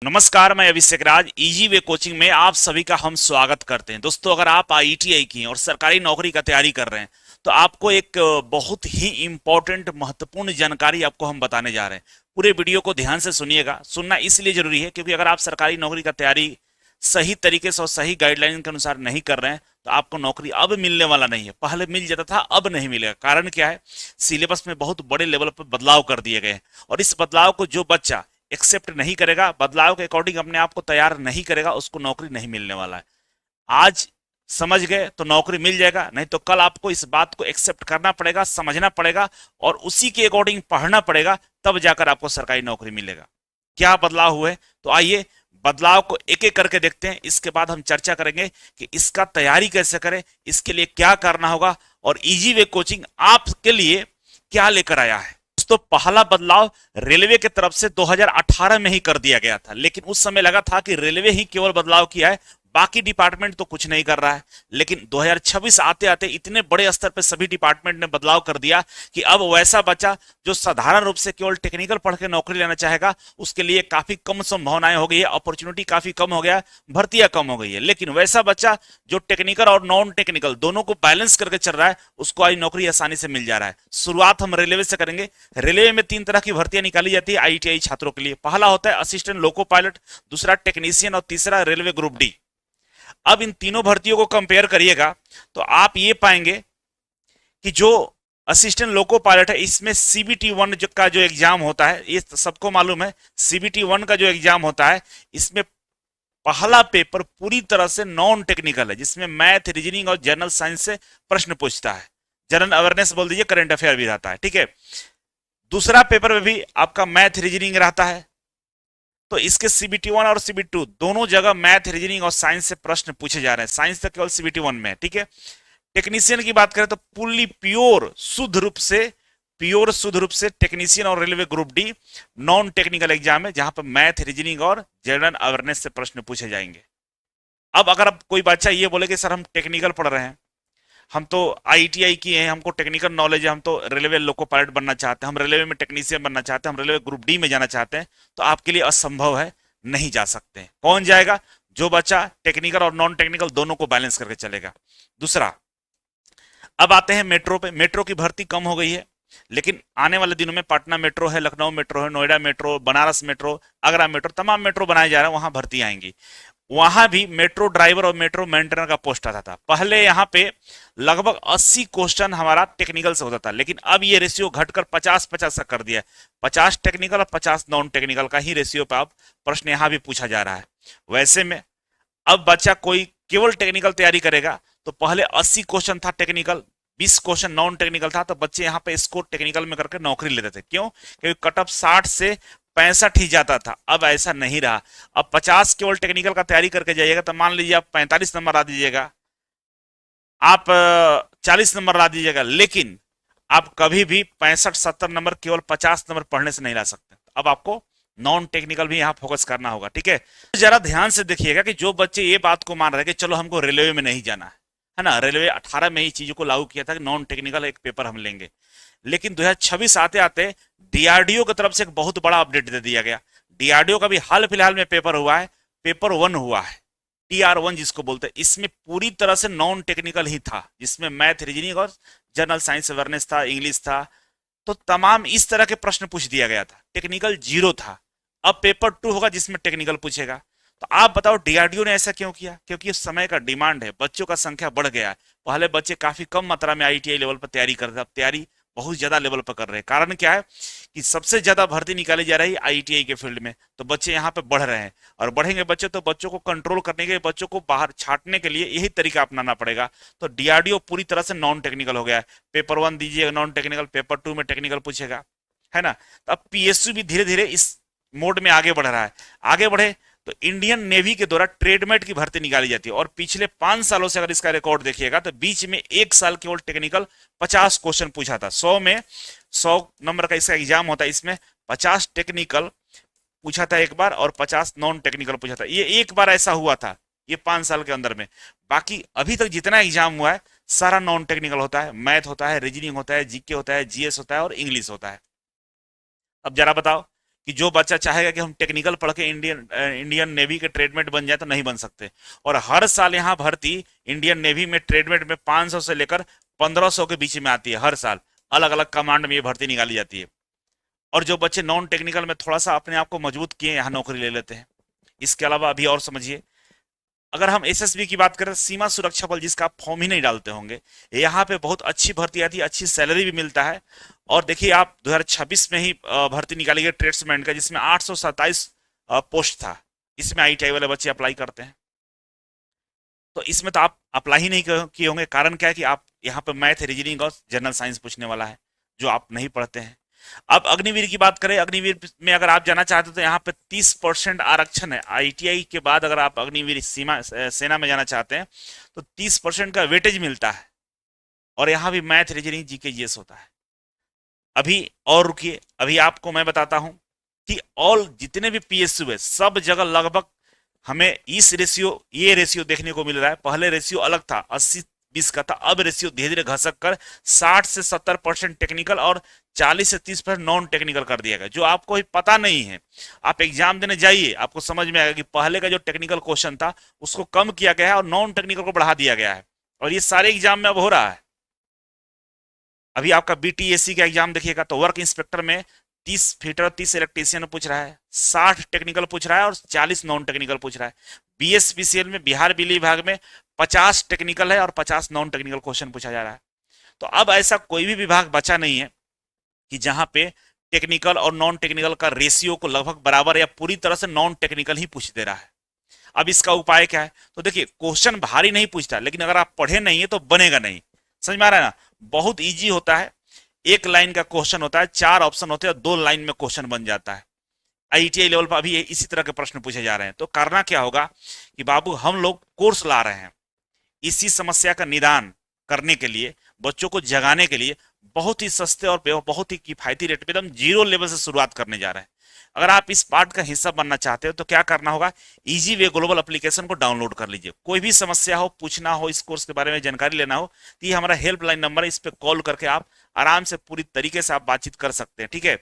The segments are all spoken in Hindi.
नमस्कार, मैं अभिषेक राज। इजी वे कोचिंग में आप सभी का हम स्वागत करते हैं। दोस्तों, अगर आप आईटीआई की हैं और सरकारी नौकरी का तैयारी कर रहे हैं तो आपको एक बहुत ही इंपॉर्टेंट महत्वपूर्ण जानकारी आपको हम बताने जा रहे हैं। पूरे वीडियो को ध्यान से सुनिएगा। सुनना इसलिए जरूरी है क्योंकि अगर आप सरकारी नौकरी का तैयारी सही तरीके से और सही गाइडलाइन के अनुसार नहीं कर रहे हैं तो आपको नौकरी अब मिलने वाला नहीं है। पहले मिल जाता था, अब नहीं मिलेगा। कारण क्या है? सिलेबस में बहुत बड़े लेवल पर बदलाव कर दिए गए हैं और इस बदलाव को जो बच्चा एक्सेप्ट नहीं करेगा, बदलाव के अकॉर्डिंग अपने आप को तैयार नहीं करेगा, उसको नौकरी नहीं मिलने वाला है। आज समझ गए तो नौकरी मिल जाएगा, नहीं तो कल आपको इस बात को एक्सेप्ट करना पड़ेगा, समझना पड़ेगा और उसी के अकॉर्डिंग पढ़ना पड़ेगा, तब जाकर आपको सरकारी नौकरी मिलेगा। क्या बदलाव हुए? तो आइए बदलाव को एक एक करके देखते हैं। इसके बाद हम चर्चा करेंगे कि इसका तैयारी कैसे करें, इसके लिए क्या करना होगा और इजी वे कोचिंग आपके लिए क्या लेकर आया है। दोस्तों, पहला बदलाव रेलवे की तरफ से 2018 में ही कर दिया गया था, लेकिन उस समय लगा था कि रेलवे ही केवल बदलाव किया है, बाकी डिपार्टमेंट तो कुछ नहीं कर रहा है। लेकिन 2026 आते आते इतने बड़े स्तर पर सभी डिपार्टमेंट ने बदलाव कर दिया कि अब वैसा बच्चा जो साधारण रूप से केवल टेक्निकल पढ़ के नौकरी लेना चाहेगा, उसके लिए काफी कम संभावनाएं हो गई है, अपॉर्चुनिटी काफी कम हो गया, भर्तियां कम हो गई है। लेकिन वैसा बच्चा जो टेक्निकल और नॉन टेक्निकल दोनों को बैलेंस करके चल रहा है, उसको आज नौकरी आसानी से मिल जा रहा है। शुरुआत हम रेलवे से करेंगे। रेलवे में 3 तरह की भर्तियां निकाली जाती है आईटीआई छात्रों के लिए। पहला होता है असिस्टेंट लोको पायलट, दूसरा टेक्नीशियन और तीसरा रेलवे ग्रुप डी। अब इन तीनों भर्तियों को कंपेयर करिएगा तो आप ये पाएंगे कि जो असिस्टेंट लोको पायलट है, इसमें सीबीटी 1 का जो एग्जाम होता है, ये सबको मालूम है। सीबीटी 1 का जो एग्जाम होता है, इसमें पहला पेपर पूरी तरह से नॉन टेक्निकल है, जिसमें मैथ, रीजनिंग और जनरल साइंस से प्रश्न पूछता है। जनरल अवेयरनेस बोल दीजिए, करंट अफेयर भी रहता है। ठीक है। दूसरा पेपर में भी आपका मैथ रीजनिंग रहता है। तो इसके सीबीटी 1 और सीबीटी 2 दोनों जगह मैथ, रीजनिंग और साइंस से प्रश्न पूछे जा रहे हैं। साइंस तो केवल सीबीटी 1 में है। ठीक है। टेक्नीशियन की बात करें तो पूरी प्योर शुद्ध रूप से टेक्नीशियन और railway group D non technical exam है, जहां पर मैथ, रीजनिंग और जनरल अवेयरनेस से प्रश्न पूछे जाएंगे। अब अगर अब कोई बच्चा ये बोले कि सर हम टेक्निकल पढ़ रहे हैं, हम तो आईटीआई किए हैं, हमको टेक्निकल नॉलेज है, हम तो रेलवे लोको पायलट बनना चाहते हैं, हम रेलवे में टेक्नीशियन बनना चाहते हैं, हम रेलवे ग्रुप डी में जाना चाहते हैं, तो आपके लिए असंभव है, नहीं जा सकते हैं। कौन जाएगा? जो बच्चा टेक्निकल और नॉन टेक्निकल दोनों को बैलेंस करके चलेगा। दूसरा, अब आते हैं मेट्रो पे। मेट्रो की भर्ती कम हो गई है, लेकिन आने वाले दिनों में पटना मेट्रो है, लखनऊ मेट्रो है, Noida metro, Banaras metro, Agra metro, तमाम मेट्रो बनाए जा रहे हैं, वहां भर्ती आएंगी। वहां भी मेट्रो ड्राइवर और मेट्रो मेंटेनर का पोस्ट आता था। पहले यहां पे लगभग 80 क्वेश्चन हमारा टेक्निकल से होता था, लेकिन अब ये रेशियो घटकर 50-50 कर दिया है। 50 टेक्निकल और 50 नॉन टेक्निकल का ही रेशियो पे अब प्रश्न यहां भी पूछा जा रहा है। वैसे में अब बच्चा कोई केवल टेक्निकल तैयारी करेगा तो पहले 80 क्वेश्चन था टेक्निकल, 20 क्वेश्चन नॉन टेक्निकल था, तो बच्चे यहाँ पे स्कोर टेक्निकल में करके नौकरी लेते थे। क्यों? क्योंकि कट ऑफ 60 से 65 ही जाता था। अब ऐसा नहीं रहा। अब 50 केवल टेक्निकल का तैयारी करके जाइएगा तो मान लीजिए आप 45 नंबर ला दीजिएगा, आप 40 नंबर ला दीजिएगा, लेकिन आप कभी भी 65-70 नंबर केवल 50 नंबर पढ़ने से नहीं ला सकते। अब आपको नॉन टेक्निकल भी यहाँ फोकस करना होगा। ठीक है। जरा ध्यान से देखिएगा कि जो बच्चे ये बात को मान रहे हैं कि चलो हमको रेलवे में नहीं जाना है ना, रेलवे 18 में ही चीजों को लागू किया था कि नॉन टेक्निकल एक पेपर हम लेंगे, लेकिन 2026 आते आते डीआरडीओ की तरफ से एक बहुत बड़ा अपडेट दे दिया गया। डीआरडीओ का भी हाल फिलहाल में पेपर हुआ है, पेपर 1 हुआ है, TR1 जिसको बोलते हैं। इसमें पूरी तरह से नॉन टेक्निकल ही था, जिसमें मैथ, रीजनिंग और जनरल साइंस अवेयरनेस था, इंग्लिश था। तो तमाम इस तरह के प्रश्न पूछ दिया गया था, टेक्निकल 0 था। अब पेपर 2 होगा जिसमें टेक्निकल पूछेगा। तो आप बताओ डीआरडीओ ने ऐसा क्यों किया? क्योंकि इस समय का डिमांड है, बच्चों का संख्या बढ़ गया है। पहले बच्चे काफी कम मात्रा में आईटीआई लेवल पर तैयारी करते थे, अब तैयारी बहुत ज्यादा लेवल पर कर रहे हैं। कारण क्या है कि सबसे ज्यादा भर्ती निकाली जा रही है आईटीआई के फील्ड में, तो बच्चे यहाँ पे बढ़ रहे हैं और बढ़ेंगे बच्चे तो बच्चों को कंट्रोल करने के, बच्चों को बाहर छाटने के लिए यही तरीका अपनाना पड़ेगा। तो डीआरडीओ पूरी तरह से नॉन टेक्निकल हो गया है। पेपर 1 दीजिएगा नॉन टेक्निकल, पेपर 2 में टेक्निकल पूछेगा, है ना। तो अब पीएसयू भी धीरे धीरे इस मोड में आगे बढ़ रहा है। आगे बढ़े तो इंडियन नेवी के द्वारा ट्रेडमेट की भर्ती निकाली जाती है, और पिछले 5 सालों से अगर इसका रिकॉर्ड देखिएगा तो बीच में 1 साल केवल टेक्निकल 50 क्वेश्चन पूछा था। 100 में 100 नंबर का इसका एग्जाम होता है, इसमें 50 टेक्निकल पूछा था एक बार और 50 नॉन टेक्निकल पूछा था। ये एक बार ऐसा हुआ था ये 5 साल के अंदर में। बाकी अभी तक जितना एग्जाम हुआ है सारा नॉन टेक्निकल होता है, मैथ होता है, रीजनिंग होता है, जीके होता है, जीएस होता है और इंग्लिश होता है। अब जरा बताओ कि जो बच्चा चाहेगा कि हम टेक्निकल पढ़ के इंडियन नेवी के ट्रेडमेट बन जाए तो नहीं बन सकते। और हर साल यहाँ भर्ती इंडियन नेवी में ट्रेडमेट में 500 से लेकर 1500 के बीच में आती है। हर साल अलग अलग कमांड में ये भर्ती निकाली जाती है। और जो बच्चे नॉन टेक्निकल में थोड़ा सा अपने आप को मजबूत किए यहाँ नौकरी ले लेते हैं। इसके अलावा अभी और समझिए, अगर हम एसएसबी की बात करें, सीमा सुरक्षा बल, जिसका आप फॉर्म ही नहीं डालते होंगे, यहाँ पे बहुत अच्छी भर्ती आती है, अच्छी सैलरी भी मिलता है। और देखिए आप 2026 में ही भर्ती निकाली गई ट्रेड्समैन का, जिसमें 827 पोस्ट था। इसमें आईटीआई वाले बच्चे अप्लाई करते हैं। तो इसमें तो आप अप्लाई ही नहीं किए होंगे। कारण क्या है कि आप यहाँ पे मैथ, रीजनिंग और जनरल साइंस पूछने वाला है, जो आप नहीं पढ़ते हैं। अब अग्निवीर की बात करें, अग्निवीर में अगर आप जाना चाहते हो तो यहाँ पे 30% आरक्षण है। आईटीआई के बाद अगर आप अग्निवीर सेना में जाना चाहते हैं तो 30% का वेटेज मिलता है। और यहाँ भी मैथ, रीजनिंग, जीके, जीएस होता है। अभी और रुकिए, अभी आपको मैं बताता हूं कि ऑल जितने भी पीएसयू है सब जगह लगभग हमें ये रेशियो देखने को मिल रहा है। पहले रेशियो अलग था, 80-20 का था। अब रेशियो धीरे धीरे घसक कर 60 से 70% टेक्निकल और 40 से 30% नॉन टेक्निकल कर दिया गया। जो आपको ही पता नहीं है, आप एग्जाम देने जाइए, आपको समझ में आएगा कि पहले का जो टेक्निकल क्वेश्चन था उसको कम किया गया है और नॉन टेक्निकल को बढ़ा दिया गया है। और ये सारे एग्जाम में अब हो रहा है। अभी आपका बीटीएससी का एग्जाम देखिएगा तो वर्क इंस्पेक्टर में 30 फीटर, 30 इलेक्ट्रीशियन पूछ रहा है, 60 टेक्निकल पूछ रहा है और 40 नॉन टेक्निकल पूछ रहा है। बीएसपीसीएल में, बिहार बिजली विभाग में 50 टेक्निकल है और 50 नॉन टेक्निकल क्वेश्चन पूछा जा रहा है। तो अब ऐसा कोई भी विभाग बचा नहीं है कि जहां पे टेक्निकल और नॉन टेक्निकल का रेशियो को लगभग बराबर या पूरी तरह से नॉन टेक्निकल ही पूछ दे रहा है। अब इसका उपाय क्या है? तो देखिए, क्वेश्चन भारी नहीं पूछता, लेकिन अगर आप पढ़े नहीं है तो बनेगा नहीं। समझ में आ रहा है ना? बहुत इजी होता है। एक लाइन का क्वेश्चन होता है, 4 ऑप्शन होते हैं और 2 लाइन में क्वेश्चन बन जाता है। आईटीआई लेवल पर अभी इसी तरह के प्रश्न पूछे जा रहे हैं। तो करना क्या होगा कि बाबू, हम लोग कोर्स ला रहे हैं इसी समस्या का निदान करने के लिए, बच्चों को जगाने के लिए, बहुत ही सस्ते और बहुत ही किफायती रेट पे एकदम 0 लेवल से शुरुआत करने जा रहे हैं। अगर आप इस पार्ट का हिस्सा बनना चाहते हो तो क्या करना होगा, इजी वे ग्लोबल एप्लीकेशन को डाउनलोड कर लीजिए। कोई भी समस्या हो, पूछना हो, इस कोर्स के बारे में जानकारी लेना हो, तो ये हमारा हेल्पलाइन नंबर है, इस पे कॉल करके आप आराम से पूरी तरीके से आप बातचीत कर सकते हैं। ठीक है?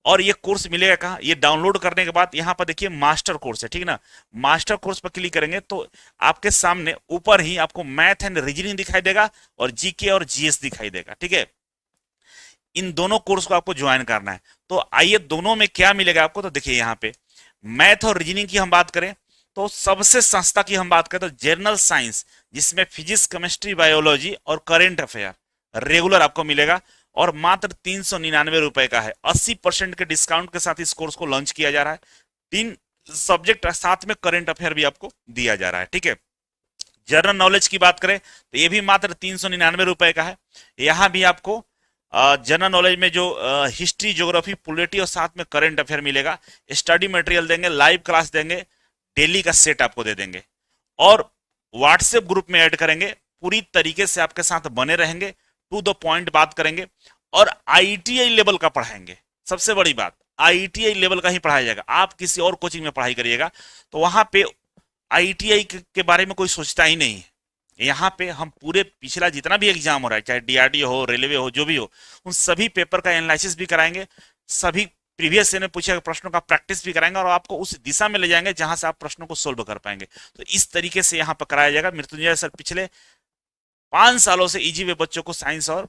और ये कोर्स मिलेगा कहाँ? ये डाउनलोड करने के बाद यहाँ पर देखिए मास्टर कोर्स है, ठीक है ना? मास्टर कोर्स पर क्लिक करेंगे तो आपके सामने ऊपर ही आपको मैथ एंड रीजनिंग दिखाई देगा और जीके और जीएस दिखाई देगा। ठीक है? इन दोनों कोर्स को आपको ज्वाइन करना है। तो आइए, दोनों में क्या मिलेगा आपको? तो देखिए, यहाँ पे मैथ और रीजनिंग की हम बात करें तो सबसे सस्ता की हम बात करें तो जनरल साइंस, जिसमें फिजिक्स, केमिस्ट्री, बायोलॉजी और करेंट अफेयर रेगुलर आपको मिलेगा और मात्र 399 रुपए का है। 80% के डिस्काउंट के साथ इस कोर्स को लॉन्च किया जा रहा है। 3 सब्जेक्ट साथ में करंट अफेयर भी आपको दिया जा रहा है। ठीक है? जनरल नॉलेज की बात करें तो ये भी मात्र 399 रुपए का है। यहाँ भी आपको जनरल नॉलेज में जो हिस्ट्री, ज्योग्राफी, पॉलिटी और साथ में करंट अफेयर मिलेगा। स्टडी मटेरियल देंगे, लाइव क्लास देंगे, डेली का सेट आपको दे देंगे और व्हाट्सएप ग्रुप में ऐड करेंगे। पूरी तरीके से आपके साथ बने रहेंगे, टू द पॉइंट बात करेंगे और आईटीआई लेवल का पढ़ाएंगे। सबसे बड़ी बात, आईटीआई लेवल का ही पढ़ाया जाएगा। आप किसी और कोचिंग में पढ़ाई करिएगा तो वहां पे आईटीआई के बारे में कोई सोचता ही नहीं है। यहाँ पे हम पूरे पिछला जितना भी एग्जाम हो रहा है, चाहे डीआरडी हो, रेलवे हो, जो भी हो, उन सभी पेपर का एनालिसिस भी कराएंगे, सभी प्रीवियस ईयर में पूछे गए प्रश्नों का प्रैक्टिस भी कराएंगे और आपको उस दिशा में ले जाएंगे जहां से आप प्रश्नों को सोल्व कर पाएंगे। तो इस तरीके से यहाँ पर कराया जाएगा। मृत्युंजय सर पिछले 5 सालों से इजी वे बच्चों को साइंस और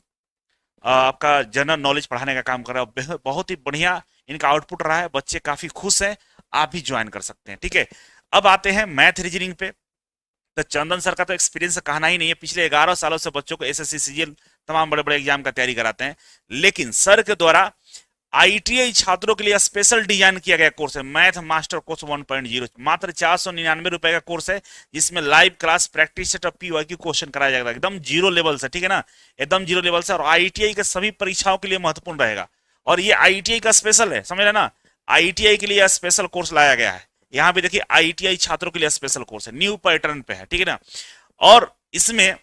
आपका जनरल नॉलेज पढ़ाने का काम कर रहा है। बहुत ही बढ़िया इनका आउटपुट रहा है, बच्चे काफी खुश हैं। आप भी ज्वाइन कर सकते हैं। ठीक है? अब आते हैं मैथ रीजनिंग पे। तो चंदन सर का तो एक्सपीरियंस कहना ही नहीं है। पिछले 11 सालों से बच्चों को एसएससी, सीजीएल तमाम बड़े बड़े एग्जाम का तैयारी कराते हैं। लेकिन सर के द्वारा आईटीआई छात्रों के लिए स्पेशल डिजाइन किया गया कोर्स है मैथ मास्टर कोर्स 1.0। मात्र 499 रुपए का कोर्स है, जिसमें लाइव क्लास, प्रैक्टिस सेट और पीवाईक्यू क्वेश्चन कराया जाएगा एकदम 0 लेवल से। ठीक है ना? एकदम 0 लेवल से। और आईटीआई के सभी परीक्षाओं के लिए महत्वपूर्ण रहेगा। और ये आईटीआई का स्पेशल है, समझ रहे ना? आईटीआई के लिए स्पेशल कोर्स लाया गया है। यहाँ पे देखिए, आईटीआई छात्रों के लिए स्पेशल कोर्स है, न्यू पैटर्न पे है। ठीक है ना? और इसमें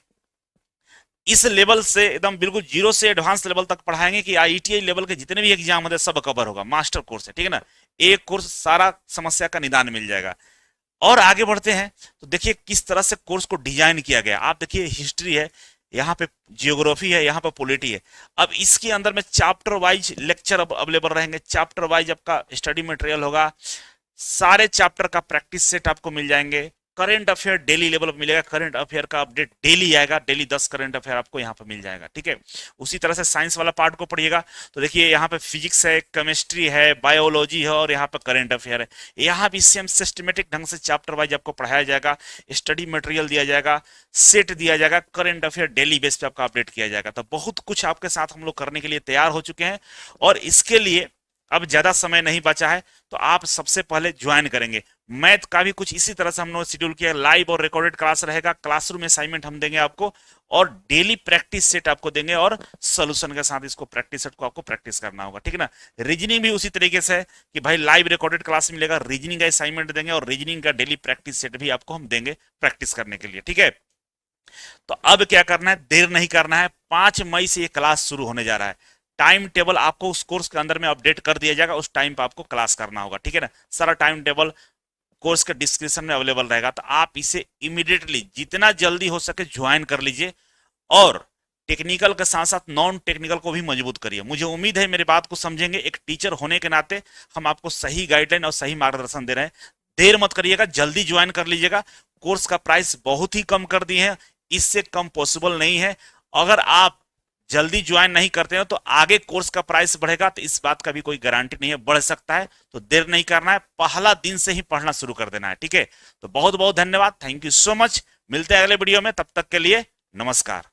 इस लेवल से एकदम बिल्कुल 0 से एडवांस लेवल तक पढ़ाएंगे कि आईटीआई लेवल के जितने भी एग्जाम होते हैं सब कवर होगा। मास्टर कोर्स है। ठीक है ना? एक कोर्स सारा समस्या का निदान मिल जाएगा। और आगे बढ़ते हैं तो देखिए किस तरह से कोर्स को डिजाइन किया गया। आप देखिए, हिस्ट्री है, यहाँ पे जियोग्राफी है, यहाँ पे पॉलिटी है। अब इसके अंदर में चैप्टर वाइज लेक्चर अब अवेलेबल रहेंगे, चैप्टर वाइज आपका स्टडी मटेरियल होगा, सारे चैप्टर का प्रैक्टिस सेट आपको मिल जाएंगे। करंट अफेयर डेली लेवल पर मिलेगा, करंट अफेयर का अपडेट डेली आएगा, डेली 10 करंट अफेयर आपको यहाँ पर मिल जाएगा, ठीक है। उसी तरह से साइंस वाला पार्ट को पढ़िएगा तो देखिए यहाँ पे फिजिक्स है, केमिस्ट्री है, बायोलॉजी है और यहाँ पे करंट अफेयर है। यहाँ भी सेम सिस्टमेटिक ढंग से चैप्टर वाइज आपको पढ़ाया जाएगा, स्टडी मटेरियल दिया जाएगा, सेट दिया जाएगा, करंट अफेयर डेली बेस पे आपका अपडेट किया जाएगा। तो बहुत कुछ आपके साथ हम लोग करने के लिए तैयार हो चुके हैं और इसके लिए अब ज्यादा समय नहीं बचा है, तो आप सबसे पहले ज्वाइन करेंगे। मैथ का भी कुछ इसी तरह से हम लोग शेड्यूल किया, लाइव और रिकॉर्डेड क्लास रहेगा, क्लासरूम असाइनमेंट हम देंगे आपको और डेली प्रैक्टिस सेट आपको देंगे और सोल्यूशन के साथ इसको प्रैक्टिस सेट को आपको प्रैक्टिस करना होगा, ठीक है ना। रीजनिंग भी उसी तरीके से है कि भाई लाइव रिकॉर्डेड क्लास मिलेगा, रीजनिंग का असाइनमेंट देंगे और रीजनिंग का डेली प्रैक्टिस सेट भी आपको हम देंगे प्रैक्टिस करने के लिए, ठीक है। तो अब क्या करना है, देर नहीं करना है, 5 मई से ये क्लास शुरू होने जा रहा है। टाइम टेबल आपको उस कोर्स के अंदर में अपडेट कर दिया जाएगा, उस टाइम पे आपको क्लास करना होगा, ठीक है ना। सारा टाइम टेबल कोर्स के डिस्क्रिप्शन में अवेलेबल रहेगा, तो आप इसे इमीडिएटली जितना जल्दी हो सके ज्वाइन कर लीजिए और टेक्निकल के साथ साथ नॉन टेक्निकल को भी मजबूत करिए। मुझे उम्मीद है मेरी बात को समझेंगे, एक टीचर होने के नाते हम आपको सही गाइडलाइन और सही मार्गदर्शन दे रहे हैं। देर मत करिएगा, जल्दी ज्वाइन कर लीजिएगा। कोर्स का प्राइस बहुत ही कम कर दिए हैं, इससे कम पॉसिबल नहीं है। अगर आप जल्दी ज्वाइन नहीं करते हो तो आगे कोर्स का प्राइस बढ़ेगा, तो इस बात का भी कोई गारंटी नहीं है, बढ़ सकता है। तो देर नहीं करना है, पहला दिन से ही पढ़ना शुरू कर देना है, ठीक है। तो बहुत बहुत धन्यवाद, थैंक यू सो मच। मिलते हैं अगले वीडियो में, तब तक के लिए नमस्कार।